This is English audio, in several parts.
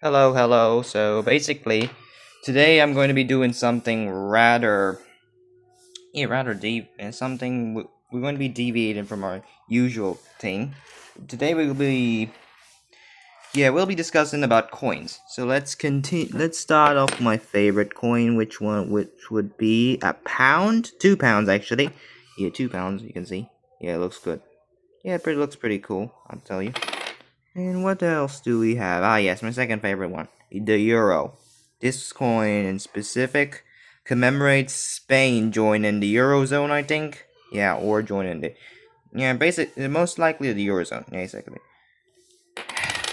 Hello, hello. So basically, today I'm going to be doing something rather deep, and we're going to be deviating from our usual thing. Today we'll be discussing about coins. So let's continue. Let's start off my favorite coin, which would be a pound, £2 actually. Yeah, £2. You can see. Yeah, it looks good. Yeah, it looks pretty cool. I'll tell you. And what else do we have? Ah, yes, my second favorite one, the euro. This coin in specific commemorates Spain joining the eurozone, I think. Yeah, or joining most likely the eurozone, basically.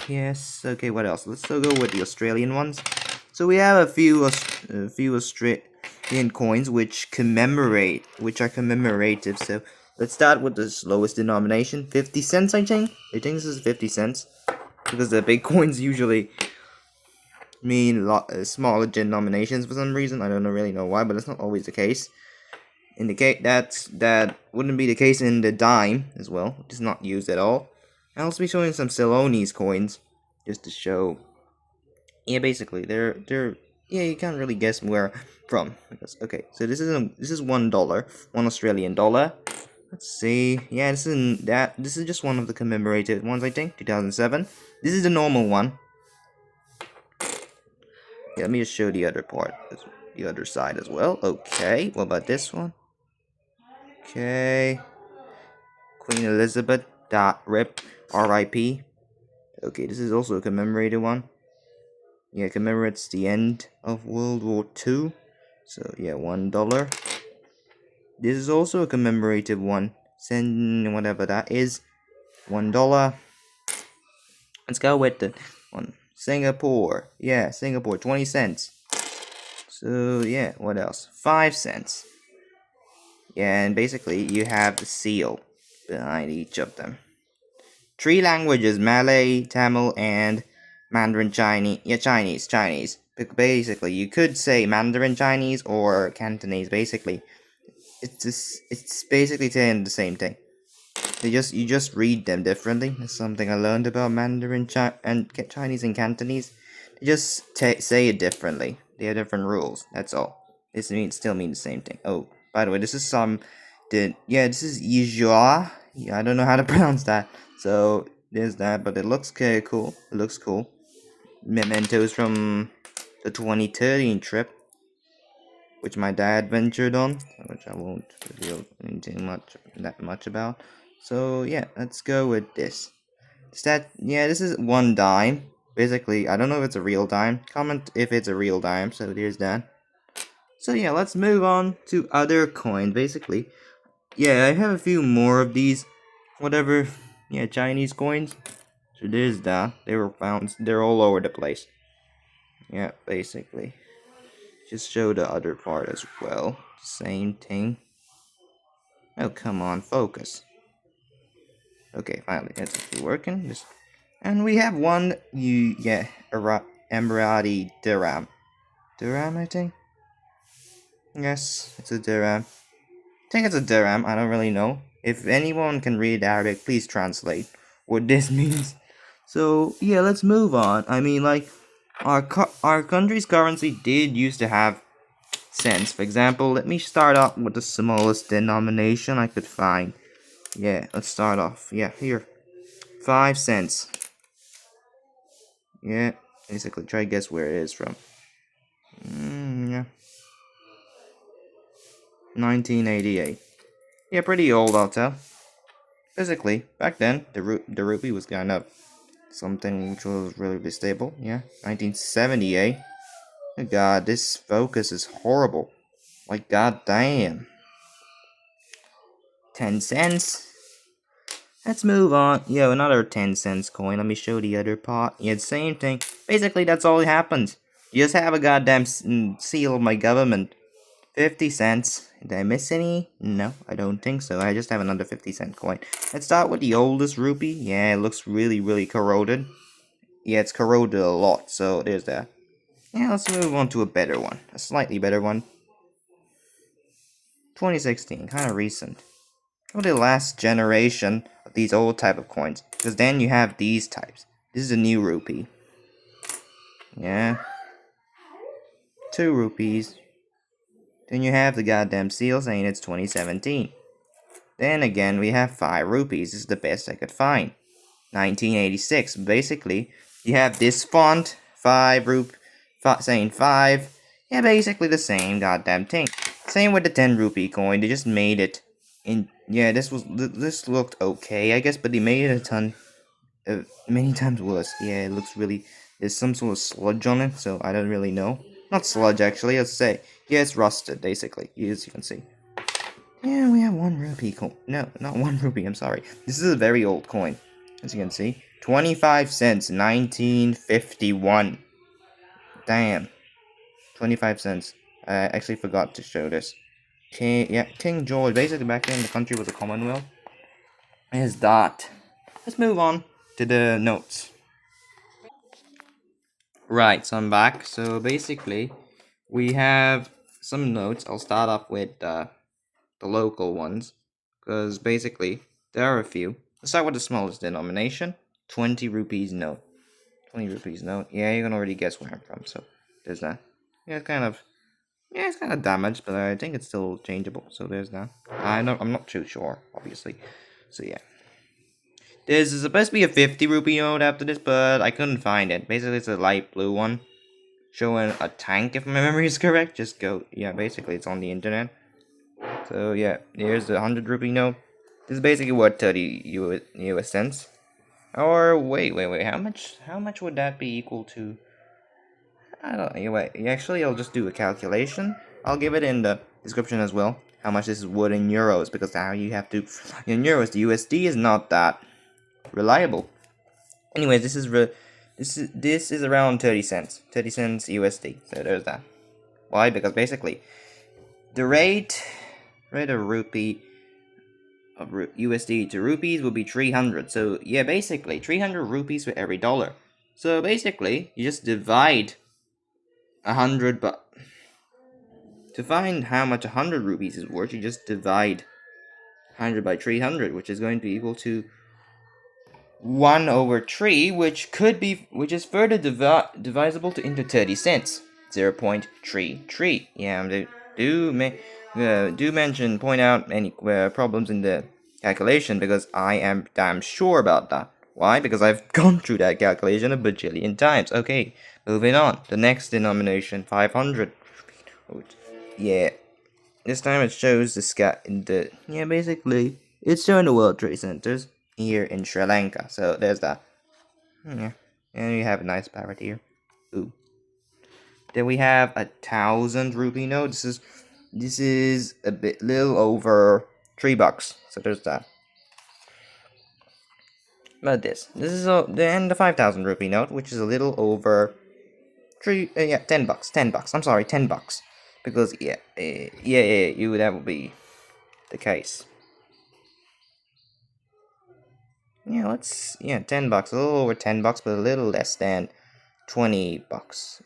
Yes. Okay. What else? Let's still go with the Australian ones. So we have a few Australian coins which are commemorative. So let's start with the lowest denomination, 50 cents. I think this is 50 cents because the big coins usually mean smaller denominations for some reason. I don't really know why, but it's not always the case. In the case that wouldn't be the case in the dime as well, which is not used at all. I'll also be showing some Ceylonese coins just to show. Yeah, basically they're yeah, you can't really guess where from because okay, so this is $1, $1 Australian. Let's see. Yeah, this is just one of the commemorative ones, I think. 2007. This is the normal one. Yeah, let me just show the other part, the other side as well. Okay, what about this one? Okay, Queen Elizabeth. Rip. R.I.P. Okay, this is also a commemorated one. Yeah, commemorates the end of World War II. So yeah, $1. This is also a commemorative one. Send whatever that is. $1. Let's go with the one. Singapore. Yeah, Singapore. 20 cents. So yeah, what else? 5 cents. Yeah, and basically you have the seal behind each of them. Three languages: Malay, Tamil, and Mandarin Chinese. Yeah, Chinese. Basically, you could say Mandarin Chinese or Cantonese. Basically, it's basically saying the same thing. You just read them differently. That's something I learned about Chinese and Cantonese. They just say it differently. They have different rules. That's all. Still means the same thing. Oh, by the way, this is this is Yizhua. Yeah, I don't know how to pronounce that. So there's that, but it looks cool. It looks cool. Mementos from the 2013 trip, which my dad ventured on, which I won't reveal anything much about. So yeah, let's go with this. This is one dime. Basically, I don't know if it's a real dime. Comment if it's a real dime. So there's that. So yeah, let's move on to other coins. Basically, yeah, I have a few more of these, whatever. Yeah, Chinese coins. So there's that. They were found. They're all over the place. Yeah, basically. Just show the other part as well. Same thing. Oh, come on, focus. Okay, finally, it's actually working. And we have one, Emirati dirham. Dirham, I think? Yes, it's a dirham. I think it's a dirham, I don't really know. If anyone can read Arabic, please translate what this means. So, yeah, let's move on. I mean, like, our country's currency did used to have cents. For example, let me start off with the smallest denomination I could find. Yeah, let's start off. Yeah, here. 5 cents. Yeah, basically, try to guess where it is from. Yeah. 1988. Yeah, pretty old, I'll tell. Basically, back then, the rupee was kind of something which was really stable. Yeah, 1978. Oh god, this focus is horrible. Like, god damn. 10 cents. Let's move on. Yeah, another 10 cents coin. Let me show the other part. Yeah, same thing. Basically, that's all that happens. You just have a goddamn seal of my government. 50 cents. Did I miss any? No, I don't think so. I just have another 50-cent coin. Let's start with the oldest rupee. Yeah, it looks really corroded. Yeah, it's corroded a lot, so there's that. Yeah, let's move on to a better one. A slightly better one. 2016, kind of recent. Probably the last generation of these old type of coins. Because then you have these types. This is a new rupee. Yeah, 2 rupees. Then you have the goddamn seal saying it's 2017. Then again, we have 5 rupees. This is the best I could find. 1986. Basically, you have this font, 5 saying 5. Yeah, basically the same goddamn thing. Same with the 10 rupee coin. They just made it in. Yeah, this looked okay, I guess, but they made it a ton, many times worse. Yeah, it looks really. There's some sort of sludge on it, so I don't really know. Not sludge, actually. Let's say. Yeah, it's rusted, basically. As you can see. Yeah, we have 1 rupee coin. No, not 1 rupee, I'm sorry. This is a very old coin, as you can see. 25 cents, 1951. Damn. 25 cents. I actually forgot to show this. King George. Basically, back then the country was a commonwealth. Is that. Let's move on to the notes. Right, so I'm back. So basically, we have some notes. I'll start off with the local ones, because basically there are a few. Let's start with the smallest denomination, 20 rupees note. 20 rupees note. Yeah, you can already guess where I'm from, so there's that. Yeah, it's kind of damaged, but I think it's still changeable. So there's that. I'm not too sure, obviously. So yeah, there's supposed to be a 50 rupee note after this, but I couldn't find it. Basically, it's a light blue one showing a tank, if my memory is correct. Just go. Yeah, basically, it's on the internet. So yeah, here's the 100 rupee note. This is basically what 30 US cents. Or wait. How much would that be equal to? I don't know. Wait. Actually, I'll just do a calculation. I'll give it in the description as well. How much this would in euros, because now you have to in euros. The USD is not that reliable. Anyways, this is around 30 cents. 30 cents USD. So there's that. Why? Because basically the rate of rupee of USD to rupees will be 300. So yeah, basically 300 rupees for every dollar. So basically, you just divide 100, but to find how much 100 rupees is worth, you just divide 100 by 300, which is going to be equal to 1 over 3, which is further divisible to into 30 cents. 0.33. Yeah, do mention, point out any problems in the calculation, because I am damn sure about that. Why? Because I've gone through that calculation a bajillion times. Okay, moving on. The next denomination, 500. Yeah, this time it shows the sky in the. Yeah, basically, it's showing the World Trade Centers here in Sri Lanka. So there's that. Yeah, and we have a nice parrot here. Ooh. Then we have 1,000 rupee note. This is a bit little over $3. So there's that. But this is then the 5,000 rupee note, which is a little over $10. $10. I'm sorry, $10. Because that would be the case. Yeah, $10, a little over $10, but a little less than $20.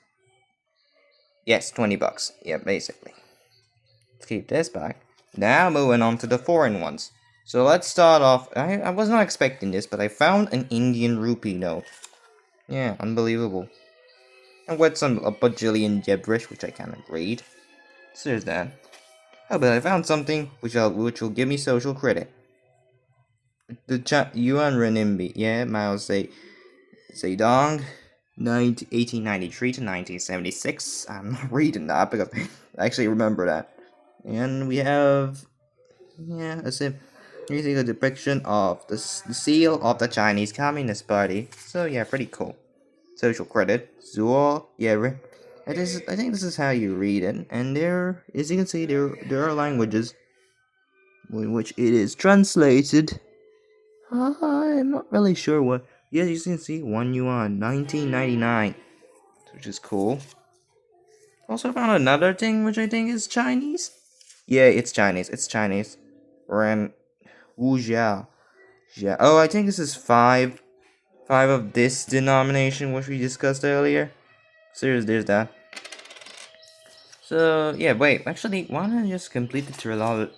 Yes, $20. Yeah, basically. Let's keep this back. Now moving on to the foreign ones. So let's start off. I was not expecting this, but I found an Indian rupee note. Yeah, unbelievable. And with a bajillion gibberish, which I cannot read. So there's that. Oh, but I found something which will give me social credit. The Yuan Renminbi. Yeah, Mao Zedong, 1893 to 1976. I'm not reading that because I actually remember that. And we have, yeah, using a depiction of the seal of the Chinese Communist Party. So yeah, pretty cool. Social credit, Zuo, yeah, I think this is how you read it. And there, as you can see, there are languages in which it is translated. I'm not really sure what. Yeah, you can see 1 yuan, 1999, which is cool. Also found another thing which I think is Chinese. Yeah, it's Chinese. It's Chinese. Ren Wujia. Yeah. Oh, I think this is five of this denomination which we discussed earlier. So there's that. So yeah, wait. Actually, why don't I just complete the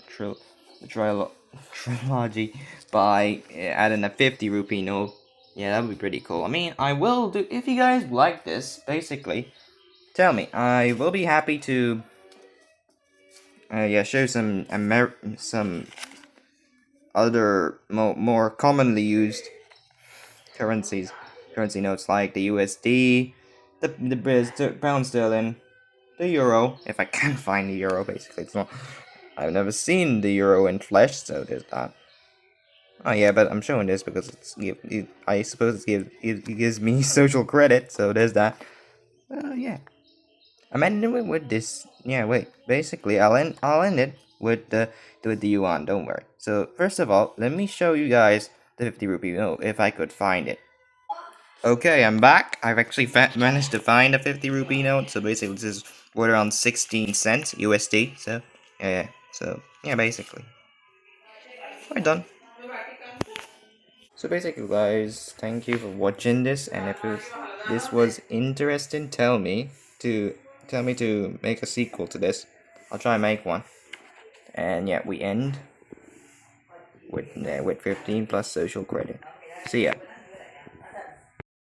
trilogy by adding a 50 rupee note? Yeah, that would be pretty cool. I mean, I will do, if you guys like this, basically, tell me. I will be happy to, yeah, show some other more commonly used currency notes like the USD, the pound sterling, the euro. If I can find the euro, basically, it's not. I've never seen the euro in flesh, so there's that. Oh yeah, but I'm showing this because I suppose it gives me social credit, so there's that. Yeah. I'm ending it with this. Yeah, wait. Basically, I'll end it with the yuan. Don't worry. So first of all, let me show you guys the 50 rupee note if I could find it. Okay, I'm back. I've actually managed to find a 50 rupee note. So basically, this is worth around 16 cents USD. So yeah. So yeah, basically, we're done. So basically, guys, thank you for watching this. And if this was interesting, tell me to make a sequel to this. I'll try and make one. And yeah, we end with 15 plus social credit. See ya.